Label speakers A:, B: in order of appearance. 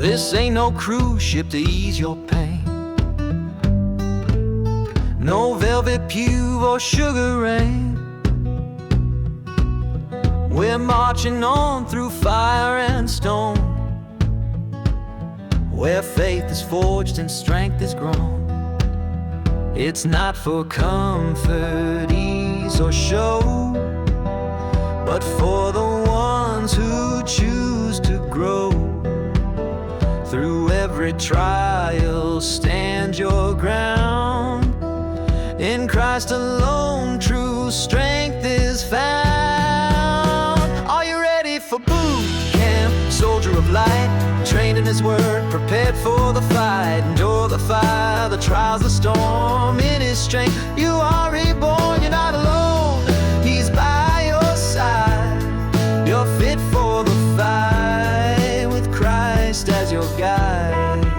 A: This ain't no cruise ship to ease your pain, no velvet pew or sugar rain. We're marching on through fire and stone, where faith is forged and strength is grown. It's not for comfort, ease, or show, but for the ones who choose to grow. Through every trial, stand your ground. In Christ alone, true strength is found. Are you ready for boot camp, soldier of light? Trained in His word, prepared for the fight. Endure the fire, the trials, the storm. In His strength, you are reborn. You're not alone, He's by your side. You're fit for the fight, with Christ as your guide.